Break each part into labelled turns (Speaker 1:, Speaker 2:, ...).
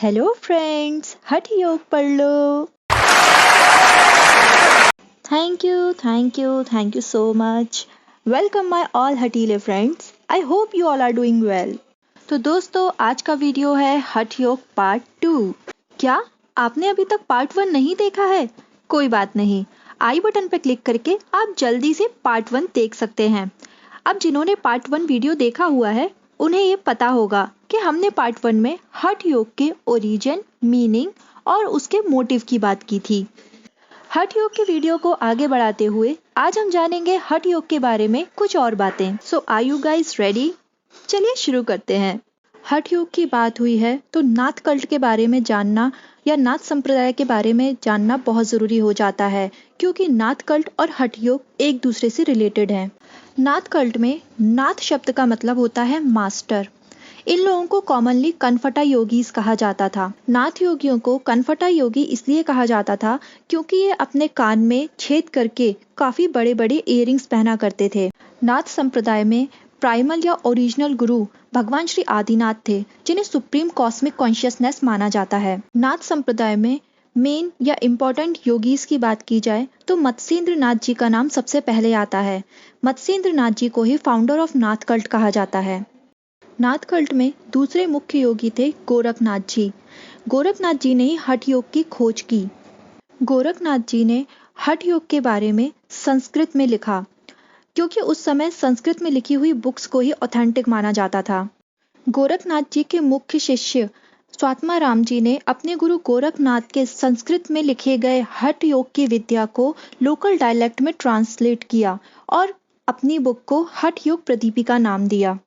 Speaker 1: Hello friends, hatha yoga पढ़ लो। Thank you so much. Welcome my all हठीले friends. I hope you all are doing well. तो दोस्तों, आज का वीडियो है हठ योग पार्ट 2। क्या आपने अभी तक पार्ट 1 नहीं देखा है? कोई बात नहीं, आई बटन पर क्लिक करके आप जल्दी से पार्ट 1 देख सकते हैं। अब जिन्होंने पार्ट 1 वीडियो देखा हुआ है उन्हें ये पता होगा कि हमने पार्ट 1 में हठ योग के ओरिजिन, मीनिंग और उसके मोटिव की बात की थी। हठ योग के वीडियो को आगे बढ़ाते हुए आज हम जानेंगे हठ योग के बारे में कुछ और बातें। सो आर यू गाइस रेडी? चलिए शुरू करते हैं। हठ योग की बात हुई है तो नाथ कल्ट के बारे में जानना या नाथ संप्रदाय के बारे में जानना बहुत जरूरी हो जाता है, क्योंकि नाथ कल्ट और हठ योग एक दूसरे से रिलेटेड हैं। नाथ कल्ट में नाथ शब्द का मतलब होता है मास्टर। इन लोगों को कॉमनली कनफटा योगीज कहा जाता था। नाथ योगियों को कनफटा योगी इसलिए कहा जाता था क्योंकि ये अपने कान में छेद करके काफी बड़े बड़े इयररिंग्स पहना करते थे। नाथ संप्रदाय में प्राइमल या ओरिजिनल गुरु भगवान श्री आदिनाथ थे, जिन्हें सुप्रीम कॉस्मिक कॉन्शियसनेस माना जाता है। नाथ संप्रदाय में मेन या इम्पोर्टेंट योगीज की बात की जाए तो मत्स्येंद्र नाथ जी का नाम सबसे पहले आता है। मत्स्येंद्र नाथ जी को ही फाउंडर ऑफ नाथ कल्ट कहा जाता है। नाथ कल्ट में दूसरे मुख्य योगी थे गोरखनाथ जी। गोरखनाथ जी ने ही हठ योग की खोज की। गोरखनाथ जी ने हठ योग के बारे में संस्कृत में लिखा, क्योंकि उस समय संस्कृत में लिखी हुई बुक्स को ही ऑथेंटिक माना जाता था। गोरखनाथ जी के मुख्य शिष्य स्वात्माराम जी ने अपने गुरु गोरखनाथ के संस्कृत में लिखे गए हठ योग की विद्या को लोकल डायलेक्ट में ट्रांसलेट किया और अपनी बुक को हठ योग प्रदीपिका नाम दिया।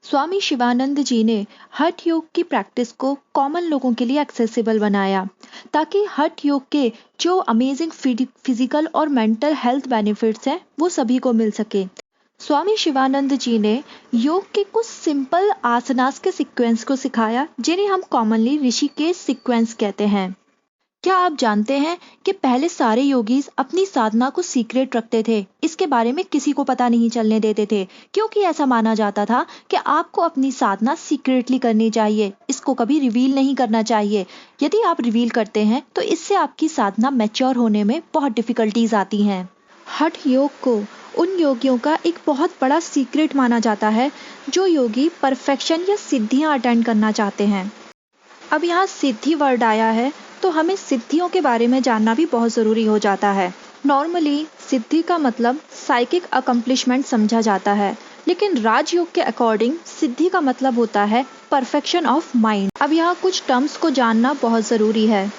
Speaker 1: स्वामी शिवानंद जी ने हठ योग की प्रैक्टिस को कॉमन लोगों के लिए एक्सेसिबल बनाया, ताकि हठ योग के जो अमेजिंग फिजिकल और मेंटल हेल्थ बेनिफिट्स हैं वो सभी को मिल सके। स्वामी शिवानंद जी ने योग के कुछ सिंपल आसनास के सीक्वेंस को सिखाया, जिन्हें हम कॉमनली ऋषिकेश सीक्वेंस कहते हैं। क्या आप जानते हैं कि पहले सारे योगीज अपनी साधना को सीक्रेट रखते थे? इसके बारे में किसी को पता नहीं चलने देते थे, क्योंकि ऐसा माना जाता था कि आपको अपनी साधना सीक्रेटली करनी चाहिए, इसको कभी रिवील नहीं करना चाहिए। यदि आप रिवील करते हैं तो इससे आपकी साधना मैच्योर होने में बहुत डिफिकल्टीज आती हैं। हठ योग को उन योगियों का एक बहुत बड़ा सीक्रेट माना जाता है जो योगी परफेक्शन या सिद्धियां अटेंड करना चाहते हैं। अब यहाँ सिद्धि वर्ड आया है तो हमें सिद्धियों के बारे में जानना भी बहुत जरूरी हो जाता है। नॉर्मली सिद्धि का मतलब साइकिक अकम्प्लिशमेंट समझा जाता है, लेकिन राजयोग के अकॉर्डिंग सिद्धि का मतलब होता है परफेक्शन ऑफ माइंड। अब यहाँ कुछ टर्म्स को जानना बहुत जरूरी है।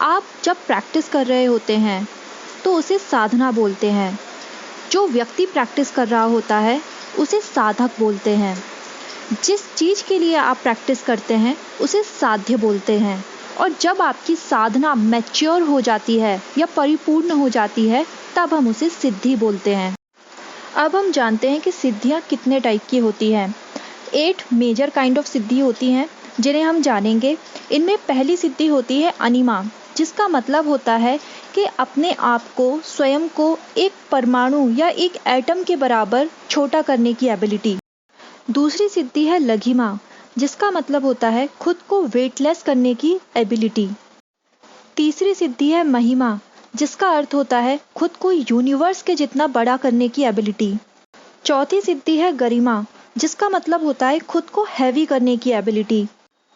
Speaker 1: आप जब प्रैक्टिस कर रहे होते हैं तो उसे साधना बोलते हैं। जो व्यक्ति प्रैक्टिस कर रहा होता है उसे साधक बोलते हैं। जिस चीज के लिए आप प्रैक्टिस करते हैं उसे साध्य बोलते हैं। और जब आपकी साधना मैच्योर हो जाती है या परिपूर्ण हो जाती है तब हम उसे सिद्धि बोलते हैं। अब हम जानते हैं कि सिद्धियां कितने टाइप की होती हैं। 8 मेजर काइंड ऑफ सिद्धि होती हैं, जिन्हें हम जानेंगे। इनमें पहली सिद्धि होती है अनिमा, जिसका मतलब होता है कि अपने आप को, स्वयं को एक परमाणु या एक एटम के बराबर छोटा करने की एबिलिटी। दूसरी सिद्धि है लघिमा, जिसका मतलब होता है खुद को वेटलेस करने की एबिलिटी। तीसरी सिद्धि है महिमा, जिसका अर्थ होता है खुद को यूनिवर्स के जितना बड़ा करने की एबिलिटी। चौथी सिद्धि है गरिमा, जिसका मतलब होता है खुद को हैवी करने की एबिलिटी।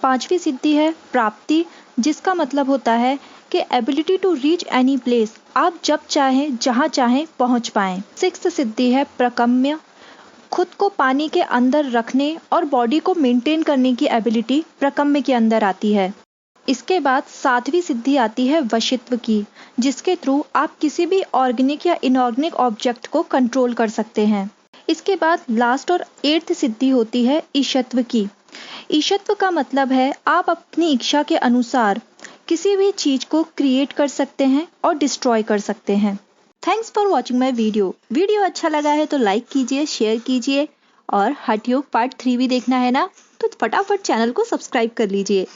Speaker 1: पांचवी सिद्धि है प्राप्ति, जिसका मतलब होता है कि ability to reach any place, आप जब चाहें जहां चाहें पहुंच पाएं। सिक्स्थ सिद्धि है प्रकम्य, खुद को पानी के अंदर रखने और बॉडी को मेंटेन करने की एबिलिटी प्रकम्य के अंदर आती है। इसके बाद सातवीं सिद्धि आती है वशित्व की, जिसके थ्रू आप किसी भी ऑर्गेनिक या इनऑर्गेनिक ऑब्जेक्ट को कंट्रोल कर सकते हैं। इसके बाद लास्ट और 8th सिद्धि होती है ईशत्व की। ईशत्व का मतलब है आप अपनी इच्छा के अनुसार किसी भी चीज को क्रिएट कर सकते हैं और डिस्ट्रॉय कर सकते हैं। Thanks for watching my video अच्छा लगा है तो लाइक कीजिए, शेयर कीजिए, और हठ योग पार्ट 3 भी देखना है ना तो फटाफट चैनल को सब्सक्राइब कर लीजिए।